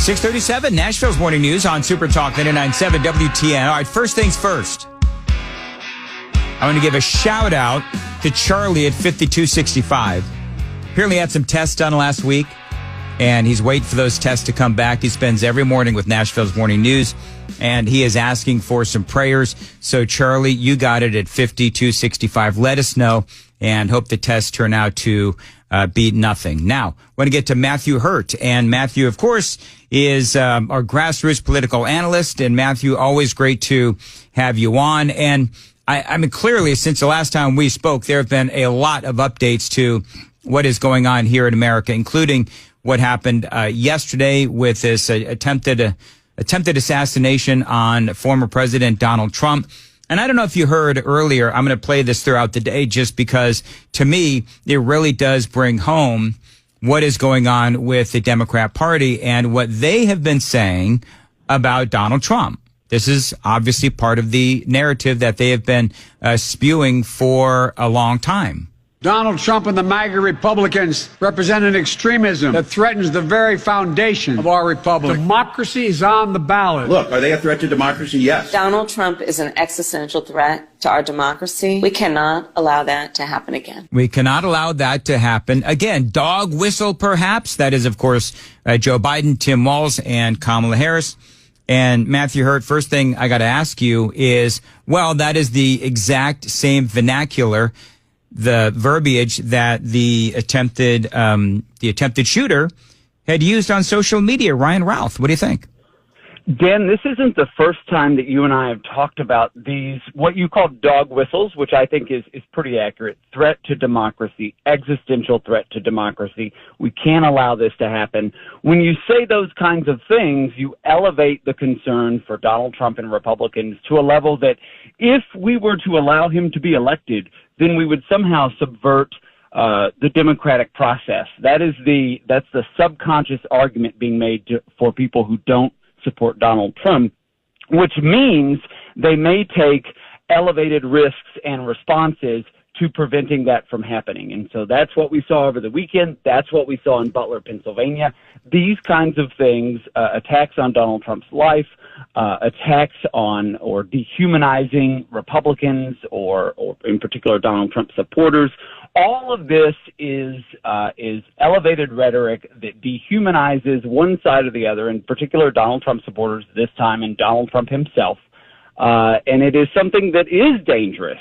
637, Nashville's Morning News on Super Talk 99.7 WTN. All right, first things first. I want to give a shout out to Charlie at 5265. Apparently had some tests done last week, and he's waiting for those tests to come back. He spends every morning with Nashville's Morning News, and he is asking for some prayers. So, Charlie, you got it at 5265. Let us know, and hope the tests turn out to be nothing. Now, I want to get to Matthew Hurtt. And Matthew, of course, is our grassroots political analyst. And Matthew, always great to have you on. And I mean, clearly, since the last time we spoke, there have been a lot of updates to what is going on here in America, including what happened yesterday with this attempted assassination on former President Donald Trump. And I don't know if you heard earlier, I'm going to play this throughout the day just because, to me, it really does bring home what is going on with the Democrat Party and what they have been saying about Donald Trump. This is obviously part of the narrative that they have been spewing for a long time. Donald Trump and the MAGA Republicans represent an extremism that threatens the very foundation of our republic. Democracy is on the ballot. Look, are they a threat to democracy? Yes. Donald Trump is an existential threat to our democracy. We cannot allow that to happen again. We cannot allow that to happen again. Dog whistle, perhaps. That is, of course, Joe Biden, Tim Walz, and Kamala Harris. And Matthew Hurtt, first thing I got to ask you is, well, that is the exact same vernacular, the verbiage that the attempted shooter had used on social media. Ryan Routh, what do you think? Dan, this isn't the first time that you and I have talked about these, what you call dog whistles, which I think is pretty accurate. Threat to democracy, existential threat to democracy. We can't allow this to happen. When you say those kinds of things, you elevate the concern for Donald Trump and Republicans to a level that if we were to allow him to be elected, then we would somehow subvert the democratic process. That's the subconscious argument being made for people who don't support Donald Trump, which means they may take elevated risks and responses to preventing that from happening. And so that's what we saw over the weekend. That's what we saw in Butler, Pennsylvania. These kinds of things, attacks on Donald Trump's life, attacks on or dehumanizing Republicans or in particular Donald Trump supporters, all of this is elevated rhetoric that dehumanizes one side or the other, in particular Donald Trump supporters this time and Donald Trump himself. And it is something that is dangerous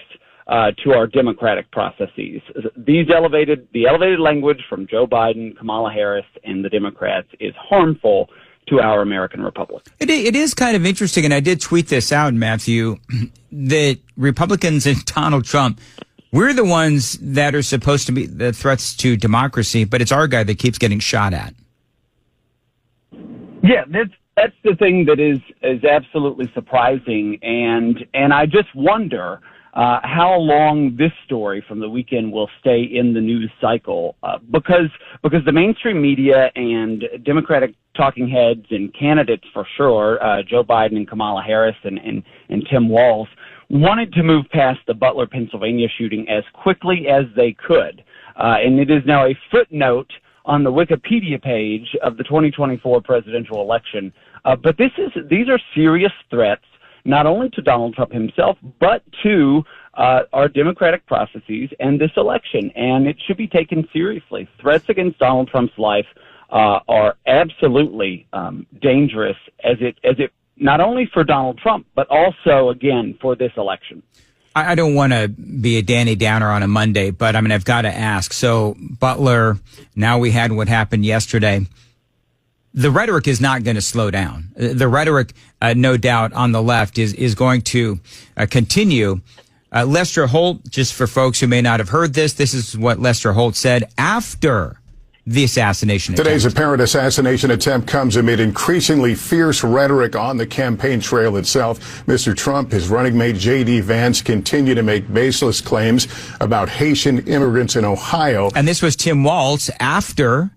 to our democratic processes. The elevated language from Joe Biden, Kamala Harris, and the Democrats is harmful to our American republic. It is kind of interesting, and I did tweet this out, Matthew, that Republicans and Donald Trump, we're the ones that are supposed to be the threats to democracy, but it's our guy that keeps getting shot at. Yeah, that's the thing that is absolutely surprising, and I just wonder how long this story from the weekend will stay in the news cycle, because the mainstream media and Democratic talking heads and candidates for sure, Joe Biden and Kamala Harris and Tim Walz, wanted to move past the Butler, Pennsylvania shooting as quickly as they could. And it is now a footnote on the Wikipedia page of the 2024 presidential election. But these are serious threats, not only to Donald Trump himself, but to our democratic processes and this election. And it should be taken seriously. Threats against Donald Trump's life are absolutely dangerous as it not only for Donald Trump, but also, again, for this election. I don't want to be a Danny Downer on a Monday, but I mean, I've got to ask. So Butler, now we had what happened yesterday. The rhetoric is not going to slow down. The rhetoric, no doubt, on the left is going to continue. Lester Holt, just for folks who may not have heard this is what Lester Holt said after the assassination attempt. Today's apparent assassination attempt comes amid increasingly fierce rhetoric on the campaign trail itself. Mr. Trump, his running mate J.D. Vance continue to make baseless claims about Haitian immigrants in Ohio. And this was Tim Walz after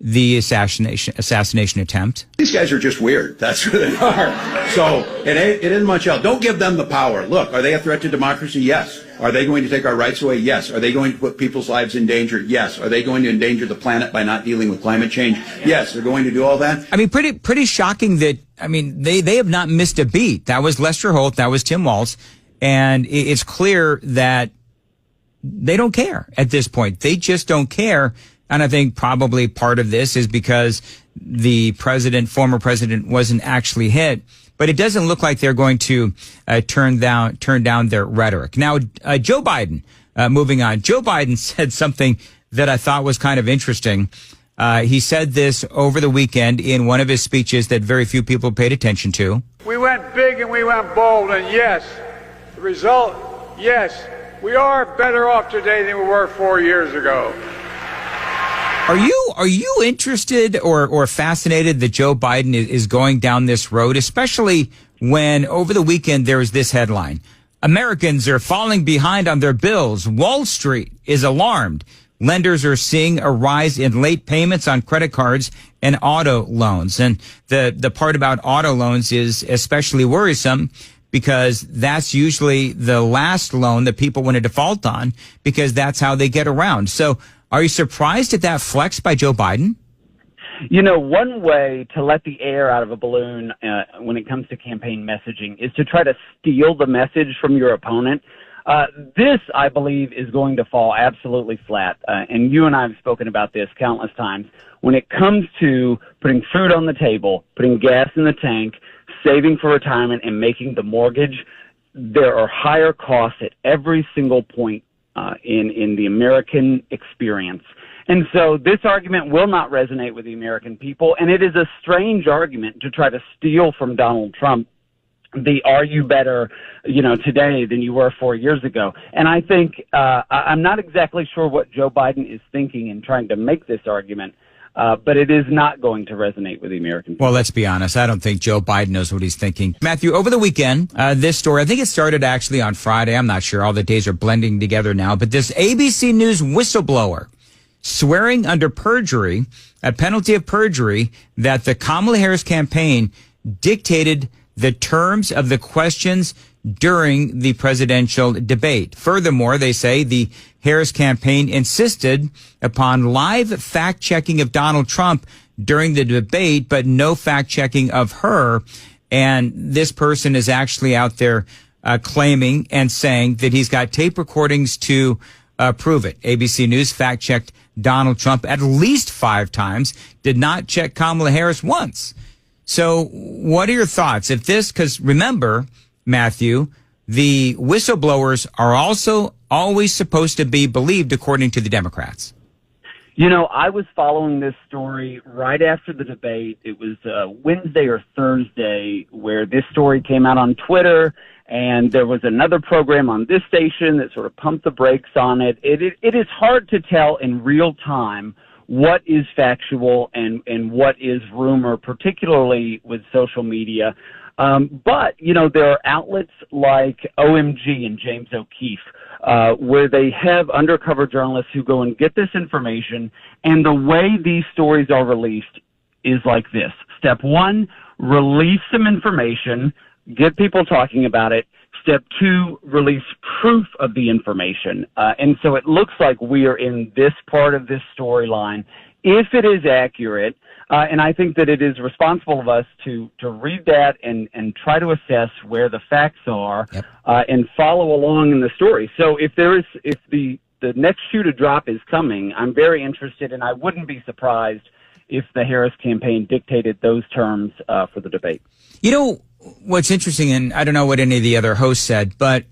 the assassination attempt. These guys are just weird. That's who they are. So it isn't much else. Don't give them the power. Look, are they a threat to democracy? Yes. Are they going to take our rights away? Yes. Are they going to put people's lives in danger? Yes. Are they going to endanger the planet by not dealing with climate change? Yes. They're going to do all that. I mean, pretty shocking that, I mean, they have not missed a beat. That was Lester Holt. That was Tim Walz. And it's clear that they don't care at this point. They just don't care. And I think probably part of this is because the former president, wasn't actually hit. But it doesn't look like they're going to turn down their rhetoric. Now, Joe Biden, moving on. Joe Biden said something that I thought was kind of interesting. He said this over the weekend in one of his speeches that very few people paid attention to. We went big and we went bold, and yes, the result, yes, we are better off today than we were 4 years ago. Are you interested or fascinated that Joe Biden is going down this road, especially when over the weekend there was this headline: Americans are falling behind on their bills. Wall Street is alarmed. Lenders are seeing a rise in late payments on credit cards and auto loans. And the part about auto loans is especially worrisome because that's usually the last loan that people want to default on because that's how they get around. So are you surprised at that flex by Joe Biden? You know, one way to let the air out of a balloon when it comes to campaign messaging is to try to steal the message from your opponent. This, I believe, is going to fall absolutely flat. And you and I have spoken about this countless times. When it comes to putting food on the table, putting gas in the tank, saving for retirement, and making the mortgage, there are higher costs at every single point in the American experience. And so this argument will not resonate with the American people, and it is a strange argument to try to steal from Donald Trump the "are you better, today than you were 4 years ago?" And I think I'm not exactly sure what Joe Biden is thinking in trying to make this argument, but it is not going to resonate with the American people. Well, let's be honest. I don't think Joe Biden knows what he's thinking. Matthew, over the weekend, this story, I think it started actually on Friday. I'm not sure. All the days are blending together now. But this ABC News whistleblower swearing under perjury, a penalty of perjury, that the Kamala Harris campaign dictated the terms of the questions during the presidential debate. Furthermore, they say the Harris campaign insisted upon live fact-checking of Donald Trump during the debate, but no fact-checking of her. And this person is actually out there claiming and saying that he's got tape recordings to prove it. ABC News fact-checked Donald Trump at least 5 times, did not check Kamala Harris once. So what are your thoughts? If this, because remember, Matthew, the whistleblowers are also always supposed to be believed according to the Democrats. I was following this story right after the debate. It was Wednesday or Thursday where this story came out on Twitter, and there was another program on this station that sort of pumped the brakes on it. It is hard to tell in real time what is factual and what is rumor, particularly with social media. But there are outlets like OMG and James O'Keefe, where they have undercover journalists who go and get this information. And the way these stories are released is like this. Step 1, release some information, get people talking about it. Step 2, release proof of the information. And so it looks like we are in this part of this storyline. If it is accurate, and I think that it is responsible of us to read that and try to assess where the facts are, yep, and follow along in the story. So if the next shoe to drop is coming, I'm very interested, and I wouldn't be surprised if the Harris campaign dictated those terms for the debate. What's interesting, and I don't know what any of the other hosts said, but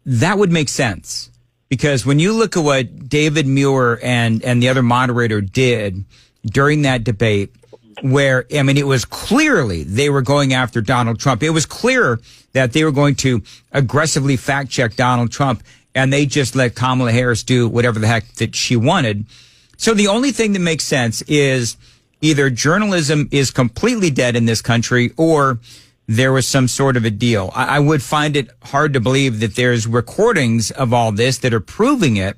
that would make sense. Because when you look at what David Muir and the other moderator did during that debate, where, it was clearly they were going after Donald Trump. It was clear that they were going to aggressively fact check Donald Trump, and they just let Kamala Harris do whatever the heck that she wanted. So the only thing that makes sense is either journalism is completely dead in this country or there was some sort of a deal. I would find it hard to believe that there's recordings of all this that are proving it.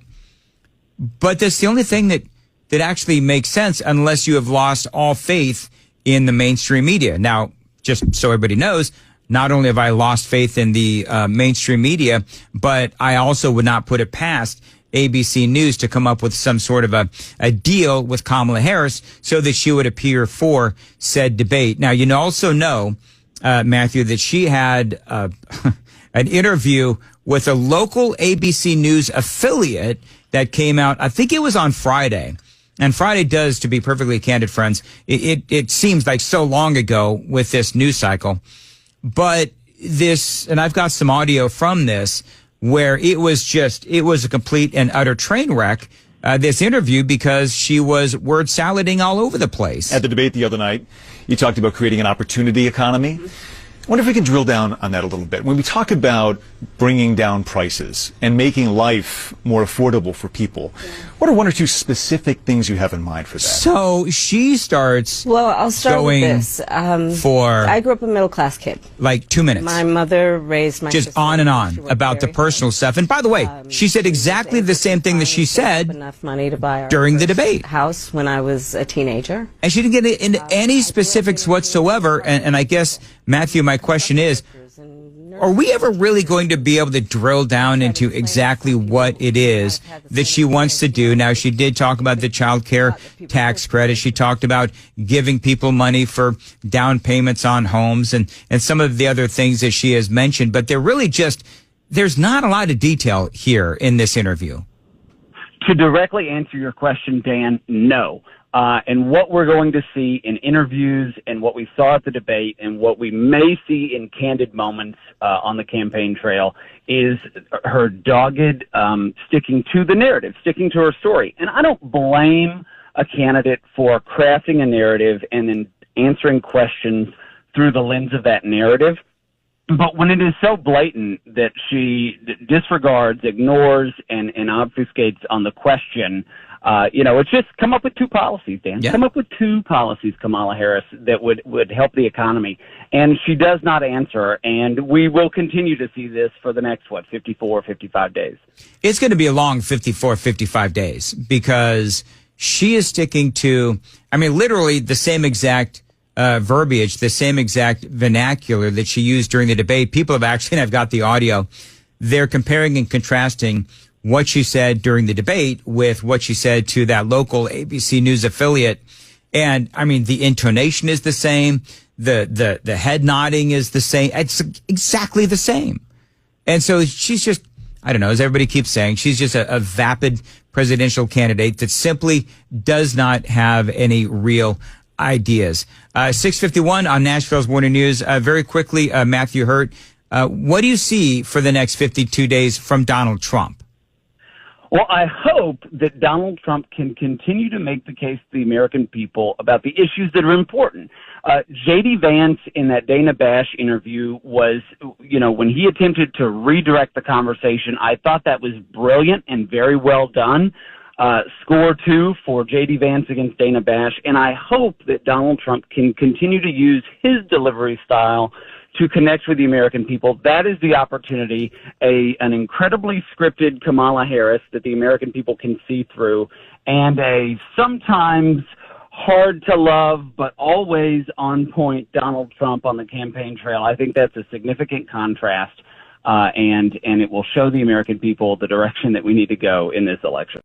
But that's the only thing that that actually makes sense unless you have lost all faith in the mainstream media. Now, just so everybody knows, not only have I lost faith in the mainstream media, but I also would not put it past ABC News to come up with some sort of a deal with Kamala Harris so that she would appear for said debate. Now, you also know, Matthew, that she had an interview with a local ABC News affiliate that came out, I think it was on Friday. And Friday does, to be perfectly candid, friends, it seems like so long ago with this news cycle. But this, and I've got some audio from this, where it was a complete and utter train wreck, this interview, because she was word salading all over the place. At the debate the other night, you talked about creating an opportunity economy. I wonder if we can drill down on that a little bit. When we talk about bringing down prices and making life more affordable for people, what are one or two specific things you have in mind for that? So she starts. Well, I'll start with this. I grew up a middle-class kid. Like 2 minutes. My mother raised my just sister. on and on about the personal stuff. And by the way, she said exactly the same thing that she said enough money to buy our during the debate house when I was a teenager. And she didn't get into any specifics whatsoever. And I guess, Matthew, my question is, are we ever really going to be able to drill down into exactly what it is that she wants to do? Now, she did talk about the child care tax credit. She talked about giving people money for down payments on homes and some of the other things that she has mentioned. But there's not a lot of detail here in this interview. To directly answer your question, Dan, no. And what we're going to see in interviews and what we saw at the debate and what we may see in candid moments on the campaign trail is her dogged sticking to the narrative, sticking to her story. And I don't blame a candidate for crafting a narrative and then answering questions through the lens of that narrative. But when it is so blatant that she disregards, ignores, and obfuscates on the question, it's just come up with two policies, Dan. Yeah. Come up with two policies, Kamala Harris, that would help the economy. And she does not answer, and we will continue to see this for the next, 54, 55 days. It's going to be a long 54, 55 days because she is sticking to, literally the same exact verbiage, the same exact vernacular that she used during the debate. People have actually, and I've got the audio, they're comparing and contrasting what she said during the debate with what she said to that local ABC News affiliate. And the intonation is the same. The head nodding is the same. It's exactly the same. And so she's just, I don't know, as everybody keeps saying, she's just a vapid presidential candidate that simply does not have any real ideas. 6:51 on Nashville's Morning News. Very quickly, Matthew Hurtt, what do you see for the next 52 days from Donald Trump? Well, I hope that Donald Trump can continue to make the case to the American people about the issues that are important. J.D. Vance in that Dana Bash interview was, when he attempted to redirect the conversation, I thought that was brilliant and very well done. Score 2 for J.D. Vance against Dana Bash. And I hope that Donald Trump can continue to use his delivery style to connect with the American people. That is the opportunity, an incredibly scripted Kamala Harris that the American people can see through, and a sometimes hard to love but always on point Donald Trump on the campaign trail. I think that's a significant contrast, and it will show the American people the direction that we need to go in this election.